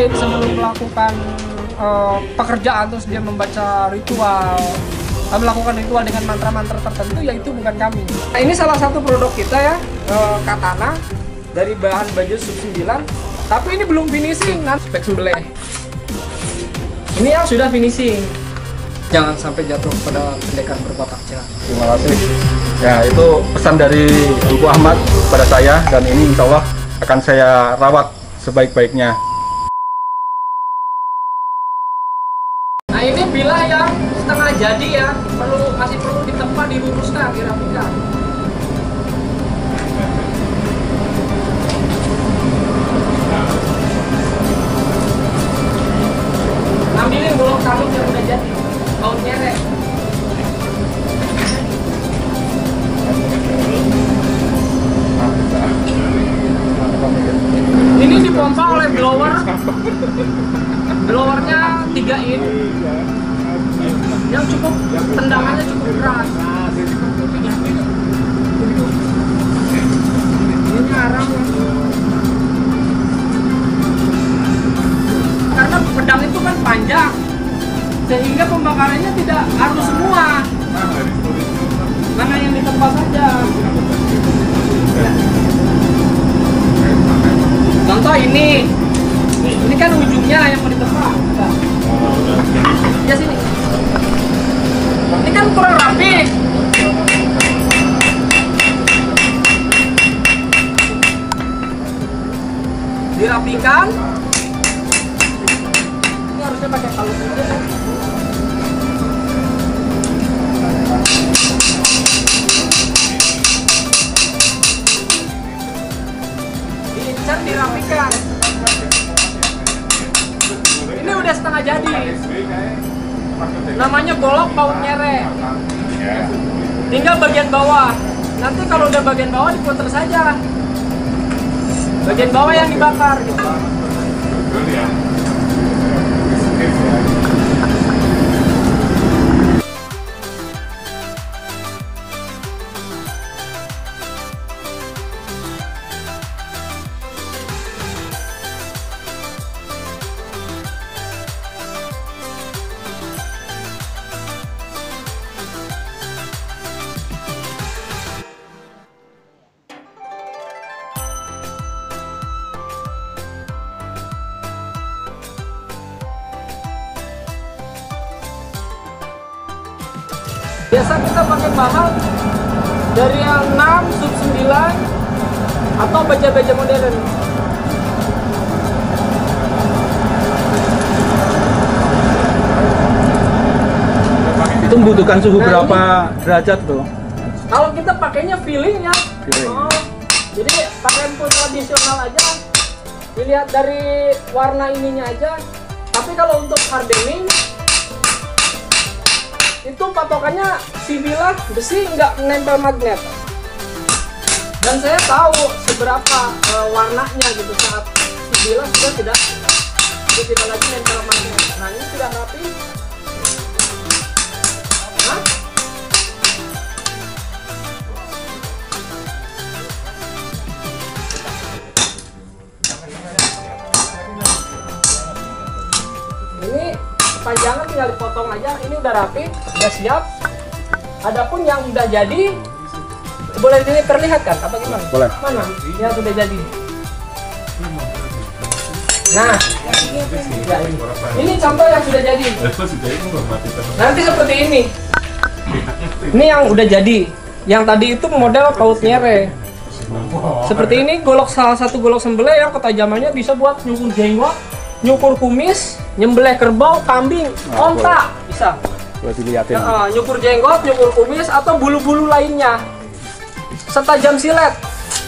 baik sebelum melakukan pekerjaan terus dia membaca ritual, melakukan ritual dengan mantra-mantra tertentu, ya itu bukan kami. Nah, ini salah satu produk kita ya, katana dari bahan baja sub 9, tapi ini belum finishing, nanti spek sembelih. Ini yang sudah finishing. Jangan sampai jatuh pada pendekar berkotak cerah. Terima kasih. Ya, itu pesan dari Ibu Ahmad pada saya, dan ini insya Allah akan saya rawat sebaik-baiknya. Nah, ini bilah yang setengah jadi ya, masih perlu ditempa, diluruskan, dirapikan. Ambilin golok tanduk yang udah jadi, baut nyerek. Ini dipompa oleh blower. Blowernya 3 in yang cukup, tendangannya cukup keras. Ini arang karena pedang itu kan panjang, sehingga pembakarannya tidak harus semua, mana yang ditempa saja. Contoh ini kan ujungnya yang mau ditempa. Ya sini. Ini kan kurang rapi. Dirapikan. Ini harusnya pakai kalung aja. Diincar, dirapikan. Ini udah setengah jadi. Namanya golok baut nyerek. Tinggal bagian bawah. Nanti kalau udah bagian bawah diputer saja. Bagian bawah yang dibakar gitu. Biasa kita pakai bahan dari yang 6, sub 9 atau baja-baja modern. Itu membutuhkan suhu berapa derajat tuh? Kalau kita pakainya feeling ya. Feeling. Jadi pakai empul tradisional aja. Dilihat dari warna ininya aja. Tapi kalau untuk hardening itu patokannya si bilah besi nggak nempel magnet, dan saya tahu seberapa warnanya gitu saat si bilah sudah tidak lagi nempel magnet. Nah, ini sudah rapi. Nah, ini panjangan tinggal dipotong aja. Ini udah rapi, udah siap. Adapun yang udah jadi, boleh diperlihatkan apa gimana? Boleh. Mana yang sudah jadi? Nah, ya, ini contoh yang sudah jadi. Nanti seperti ini. Ini yang udah jadi. Yang tadi itu model baut nyerek. Seperti ini salah satu golok sembelih yang ketajamannya bisa buat nyukur jenggot, nyukur kumis, nyembelih kerbau, kambing, onta bisa. Boleh dilihatin. Nyukur jenggot, nyukur kumis, atau bulu-bulu lainnya. Setajam silet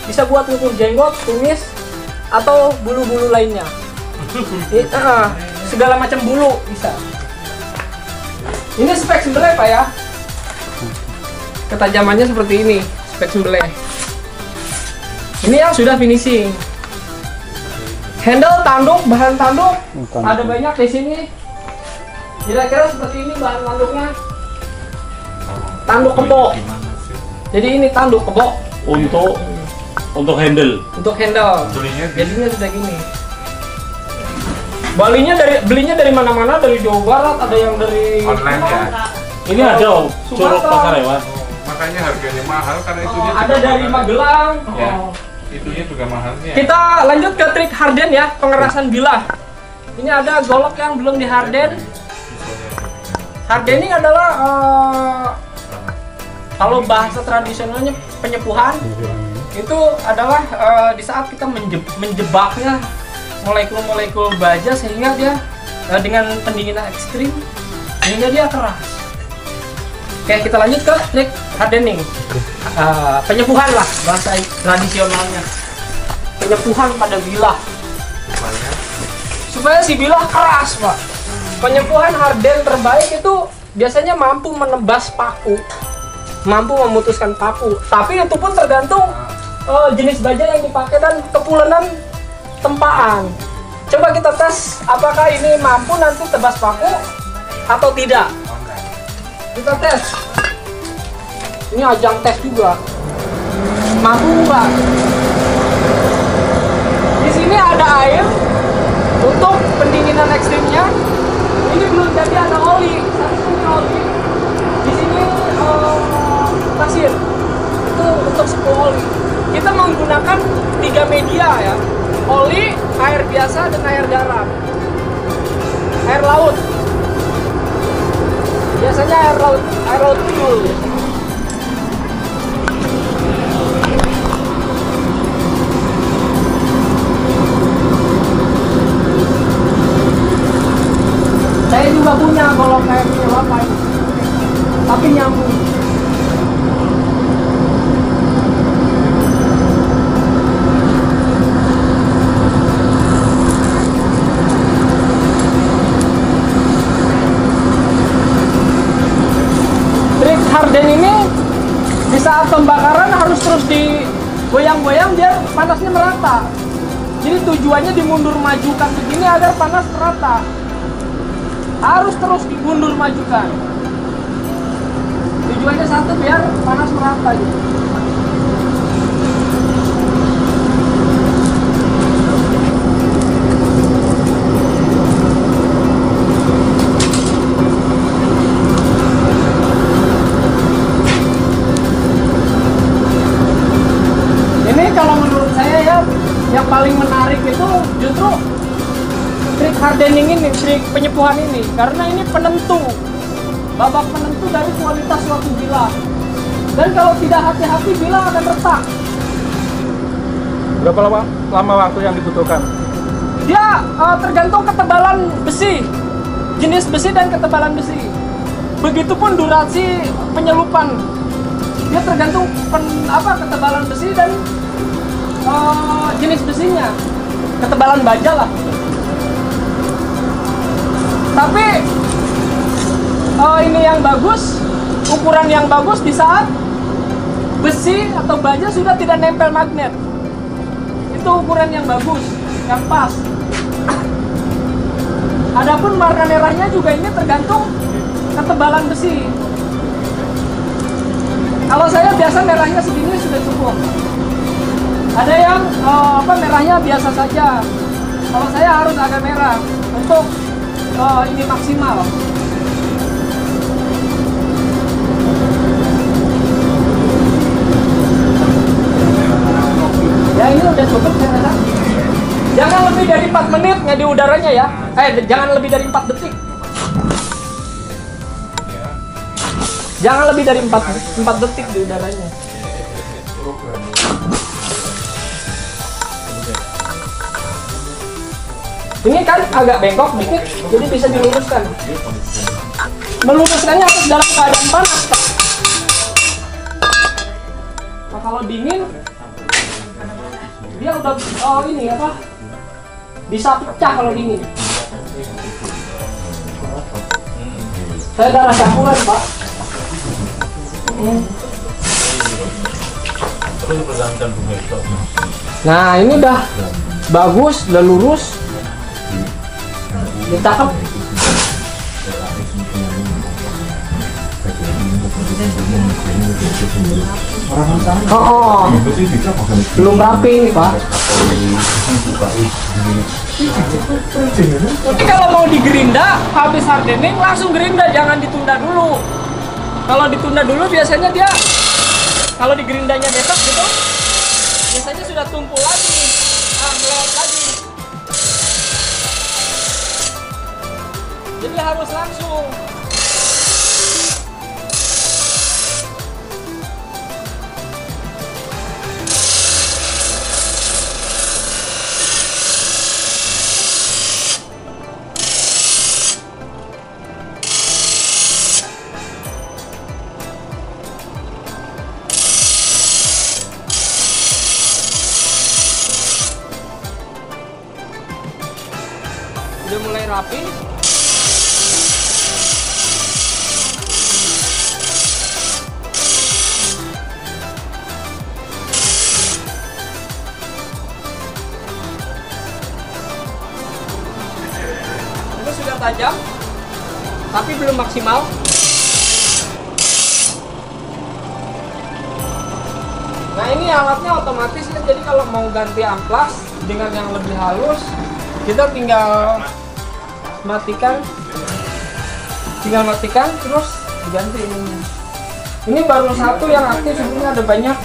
bisa buat nyukur jenggot, kumis, atau bulu-bulu lainnya. Segala macam bulu bisa. Ini spek sembelih Pak ya. Ketajamannya seperti ini, spek sembelih. Ini yang sudah finishing. Handle tanduk, bahan tanduk ada banyak di sini. Kira-kira seperti ini bahan tanduknya. Tanduk kebo. Jadi ini tanduk kebo untuk handle. Untuk handle. Jadinya sudah gini. belinya dari mana-mana, dari Jawa Barat, ada yang dari online ya. Ini ada Curug Pasar Hewan. Makanya harganya mahal karena itunya ada dari Magelang. Ya. Itunya juga mahalnya. Kita lanjut ke trik harden ya, pengerasan bilah. Ini ada golok yang belum di harden. Hardening adalah kalau bahasa tradisionalnya penyepuhan. Itu adalah di saat kita menjebaknya molekul-molekul baja sehingga dia dengan pendinginan ekstrim sehingga dia keras. Oke, kita lanjut ke trik hardening. Penyepuhan lah bahasa tradisionalnya. Penyepuhan pada bilah supaya si bilah keras, Pak. Penyepuhan harden terbaik itu biasanya mampu menebas paku, mampu memutuskan paku. Tapi itu pun tergantung jenis baja yang dipakai dan kepulenan tempaan. Coba kita tes apakah ini mampu nanti tebas paku atau tidak. Kita tes. Ini ajang tes juga. Mampu nggak? Di sini ada air untuk pendinginan ekstrimnya. Ini belum jadi, ada oli. Satu oli. Di sini pasir. Itu untuk 10 oli. Kita menggunakan 3 media ya. Oli, air biasa, dan air garam. Air laut. Biasanya air laut tuyul. Saya juga punya golok kayak gini apa ini, tapi nyambung. Trik harden ini di saat pembakaran harus terus digoyang-goyang biar panasnya merata. Jadi tujuannya dimundur majukan begini agar panas merata. Harus terus dimundur majukan. Tujuannya satu, biar panas merata gitu. Ini kalau menurut saya ya, yang paling menarik itu justru trik hardening ini, trik penyepuhan ini, karena ini penentu, babak penentu dari kualitas suatu bilah. Dan kalau tidak hati-hati, bilah akan retak. Berapa lama waktu yang dibutuhkan? Dia tergantung ketebalan besi, jenis besi dan ketebalan besi. Begitupun durasi penyelupan, dia tergantung ketebalan besi dan jenis besinya, ketebalan baja lah. Tapi ini yang bagus, ukuran yang bagus di saat besi atau baja sudah tidak nempel magnet. Itu ukuran yang bagus, yang pas. Adapun warna merahnya juga ini tergantung ketebalan besi. Kalau saya biasa merahnya segini sudah cukup. Ada yang merahnya biasa saja. Kalau saya harus agak merah untuk ini maksimal. Ya ini udah cukup saya rasa. Jangan lebih dari 4 menit di udaranya ya. Jangan lebih dari 4 detik. Jangan lebih dari 4 detik di udaranya. Ini kan agak bengkok dikit, jadi bisa diluruskan. Meluruskannya harus dalam keadaan panas, Pak. Nah, kalau dingin, dia udah bisa pecah kalau dingin. Saya darah campuran, Pak. Nah, ini udah bagus, udah lurus. Ditangkap. Oh, belum rapi ini Pak. Jadi kalau mau digerinda, habis hardening langsung gerinda, jangan ditunda dulu. Kalau ditunda dulu biasanya dia, kalau digerindanya besok gitu, biasanya sudah tumpul lagi, melewat lagi. Jadi harus langsung. Udah mulai rapi. Ini sudah tajam, tapi belum maksimal. Nah ini alatnya otomatis ya, jadi kalau mau ganti amplas dengan yang lebih halus, kita tinggal matikan terus diganti ininya. Ini baru satu yang aktif, sebenarnya ada banyak.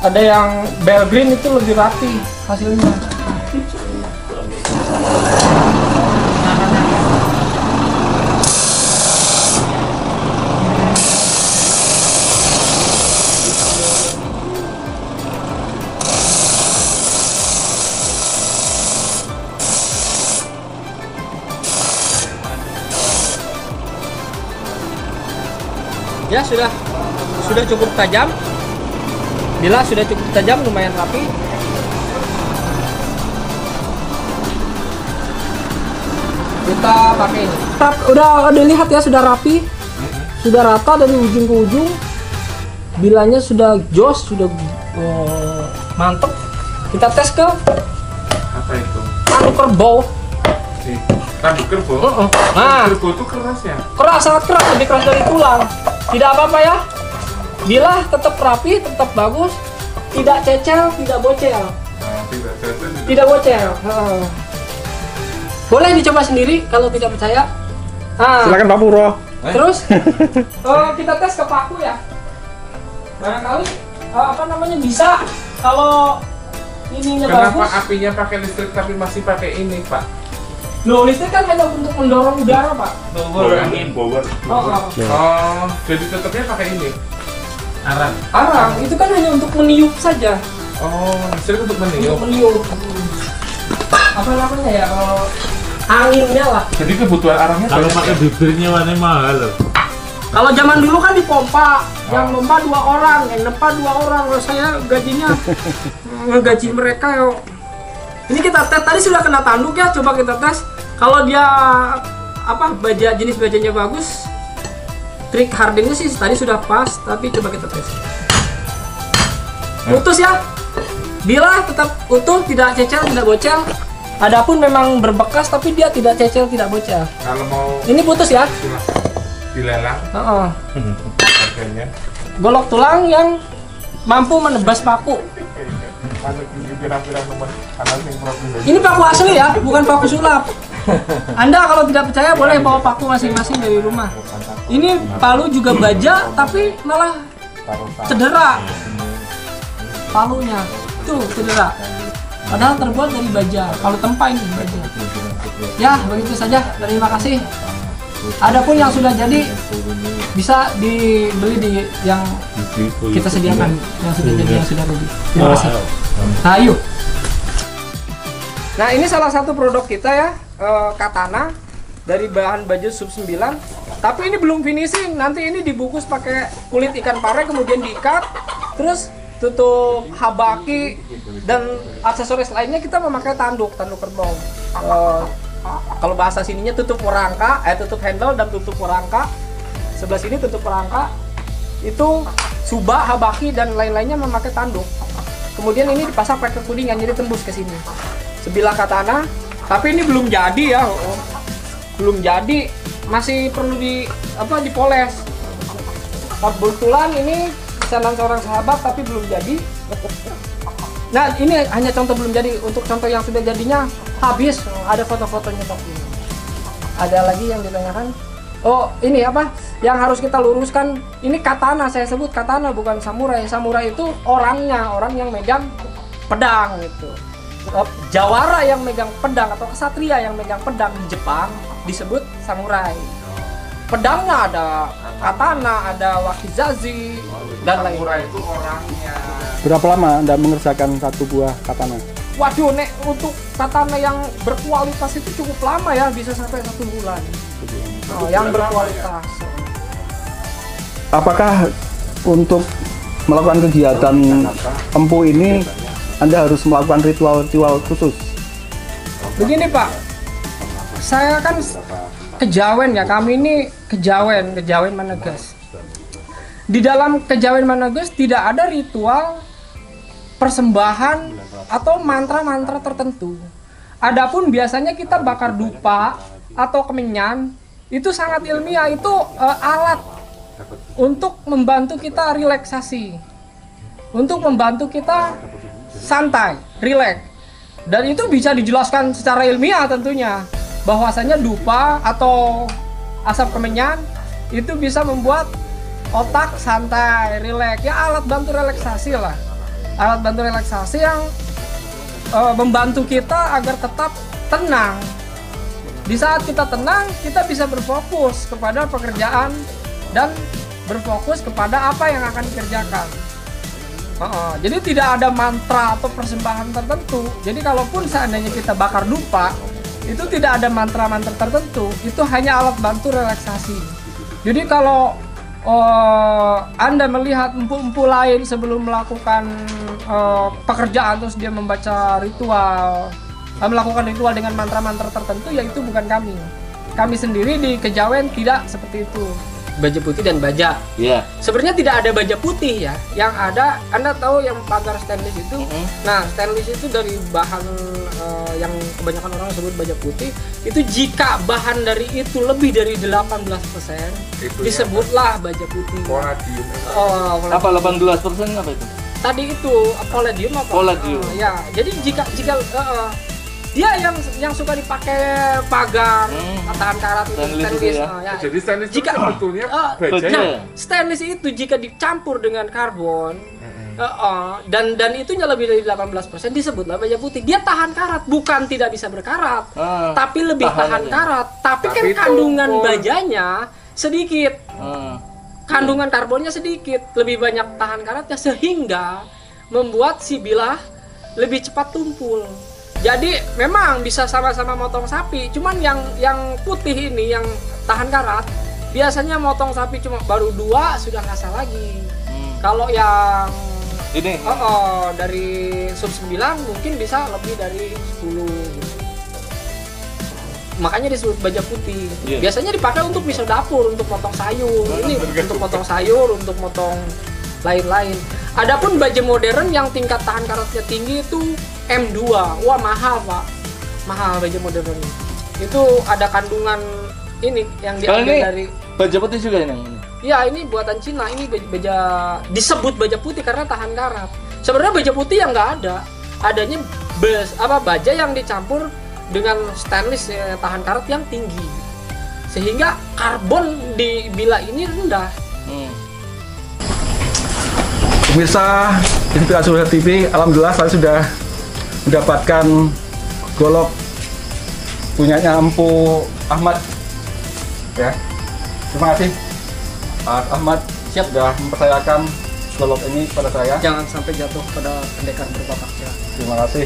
Ada yang bell green itu lebih rapi hasilnya. Ya sudah cukup tajam. Bila sudah cukup tajam, lumayan rapi. Kita pakai ini. Udah dilihat ya, sudah rapi, sudah rata dari ujung ke ujung. Bilanya sudah jos, sudah mantep. Kita tes ke Apa itu? tanduk kerbau. Tanduk kerbau? Nah, Kerbau itu keras ya? keras, sangat keras, lebih keras dari tulang. Tidak apa-apa ya. Bila tetap rapi, tetap bagus, tidak cecel, tidak bocel. Nah, Tidak bocel. Boleh dicoba sendiri kalau tidak percaya. Silakan Pak Puro. Terus kita tes ke paku ya. Barangkali bisa kalau ininya Kenapa bagus. apinya pakai listrik tapi masih pakai ini, Pak? Loh, listrik kan hanya untuk mendorong udara, Pak. Power angin. Oh, jadi tetapnya pakai ini. Arang itu kan hanya untuk meniup saja. Oh, listrik untuk meniup. Apa namanya ya? Anginnya lah. Jadi kebutuhan arangnya Kalau banyak pakai ya? bibirnya mana mahal loh. Kalau zaman dulu kan dipompa, yang pompa 2 orang, yang nempa 2 orang. Kalau saya gajinya ngegaji mereka yo. Ini kita tes, tadi sudah kena tanduk ya, coba kita tes. Kalau dia jenis bajanya bagus, trik hardeningnya sih tadi sudah pas, tapi coba kita tes. Putus ya. Bila tetap utuh, tidak cecel, tidak bocel. Adapun memang berbekas tapi dia tidak cecel, tidak bocel. Kalau mau Ini putus ya. dilelang harganya. Golok tulang yang mampu menebas paku. Ini paku asli ya, bukan paku sulap. Anda kalau tidak percaya boleh bawa paku masing-masing dari rumah. Ini palu juga baja, tapi malah cedera. Palunya tuh cedera. Padahal terbuat dari baja. Palu tempa ini baja. Ya, begitu saja. Terima kasih. Adapun yang sudah jadi bisa dibeli di yang kita sediakan, yang sudah jadi, yang sudah ready. Terima kasih. Ayo. Nah, ini salah satu produk kita ya, katana dari bahan baju sub 9. Tapi ini belum finishing. Nanti ini dibungkus pakai kulit ikan pare, kemudian diikat, terus tutup habaki dan aksesoris lainnya kita memakai tanduk kerbau. Kalau bahasa sininya tutup merangka, tutup handle dan tutup merangka. Sebelah sini tutup merangka. Itu subak, habaki dan lain-lainnya memakai tanduk. Kemudian ini dipasang pakai kudingan, jadi tembus ke sini. Sebilah katana, tapi ini belum jadi ya. Belum jadi. masih perlu dipoles. Kebetulan ini pesanan seorang sahabat tapi belum jadi. Nah, ini hanya contoh belum jadi. Untuk contoh yang sudah jadinya habis, ada foto-fotonya tapi. Ada lagi yang ditanyakan? Oh, ini apa? Yang harus kita luruskan, ini katana, saya sebut katana bukan samurai. Samurai itu orang yang megang pedang itu. Jawara yang megang pedang atau kesatria yang megang pedang di Jepang disebut samurai. Pedangnya ada katana, ada wakizashi, dan lain-lain. Samurai itu orangnya. Berapa lama Anda mengerjakan satu buah katana? Waduh, Nek, untuk katana yang berkualitas itu cukup lama ya, bisa sampai 1 bulan. Oh, yang berkualitas. Apakah untuk melakukan kegiatan empu ini Anda harus melakukan ritual-ritual khusus? Begini Pak, saya kan kejawen ya, kami ini kejawen Maneges. Di dalam kejawen Maneges tidak ada ritual persembahan atau mantra-mantra tertentu. Adapun biasanya kita bakar dupa atau kemenyan, itu sangat ilmiah, itu alat untuk membantu kita relaksasi, untuk membantu kita santai, rileks. Dan itu bisa dijelaskan secara ilmiah tentunya, bahwasanya dupa atau asap kemenyan itu bisa membuat otak santai, rileks. Ya, alat bantu relaksasi lah. Alat bantu relaksasi yang membantu kita agar tetap tenang. Di saat kita tenang, kita bisa berfokus kepada pekerjaan dan berfokus kepada apa yang akan dikerjakan. Jadi tidak ada mantra atau persembahan tertentu. Jadi kalaupun seandainya kita bakar dupa, itu tidak ada mantra-mantra tertentu. Itu hanya alat bantu relaksasi. Jadi kalau Anda melihat empu-empu lain sebelum melakukan pekerjaan terus dia membaca ritual, melakukan ritual dengan mantra-mantra tertentu, ya itu bukan kami. Kami sendiri di kejawen tidak seperti itu. Baja putih dan baja. Iya. Sebenarnya tidak ada baja putih ya. Yang ada, Anda tahu yang pagar stainless itu. Nah, stainless itu dari bahan yang kebanyakan orang sebut baja putih. Itu jika bahan dari itu lebih dari 18%, disebutlah baja putih. Palladium. Apa 18% apa itu? Tadi itu palladium apa? Palladium. Ya, jadi jika dia yang suka dipakai pagar, tahan karat itu Stainless stainless. itu ya? Ya. Jadi stainless itu Jika sebetulnya baja baja. ya? stainless itu jika dicampur dengan karbon dan itunya lebih dari 18% disebutlah baja putih. Dia tahan karat, bukan tidak bisa berkarat, tapi lebih tahan karat. Tapi kan Tapi kandungan tumpul. bajanya sedikit, kandungan karbonnya sedikit, lebih banyak tahan karatnya sehingga membuat si bilah lebih cepat tumpul. Jadi memang bisa sama-sama motong sapi, cuman yang putih ini yang tahan karat biasanya motong sapi cuma baru 2 sudah ngasah lagi. Kalau yang Ini. dari sub 9 mungkin bisa lebih dari 10 gitu. Makanya disebut baja putih. Iya. Biasanya dipakai untuk pisau dapur, untuk potong sayur. Ini untuk potong sayur, untuk potong lain-lain. Adapun baja modern yang tingkat tahan karatnya tinggi itu M2. Wah, mahal, Pak. Mahal baja modern. Itu ada kandungan ini yang Kalau diambil ini dari baja putih juga ini. ya, ini buatan Cina. Ini baja disebut baja putih karena tahan karat. Sebenarnya baja putih yang nggak ada. Adanya baja yang dicampur dengan stainless tahan karat yang tinggi. Sehingga karbon di bilah ini rendah. Pemirsa Inspirasi Sosial TV, alhamdulillah saya sudah mendapatkan golok punyanya Empu Ahmad. Ya, terima kasih Pak Ahmad sudah mempercayakan golok ini pada saya. Jangan sampai jatuh pada pendekar berbakat ya. Terima kasih.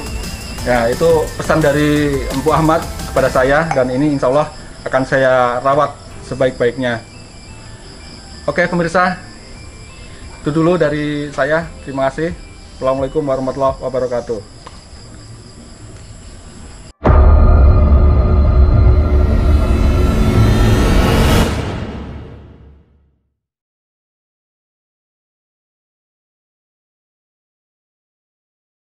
Ya, itu pesan dari Empu Ahmad kepada saya, dan ini insya Allah akan saya rawat sebaik-baiknya. Oke pemirsa, itu dulu dari saya. Terima kasih. Assalamualaikum warahmatullahi wabarakatuh.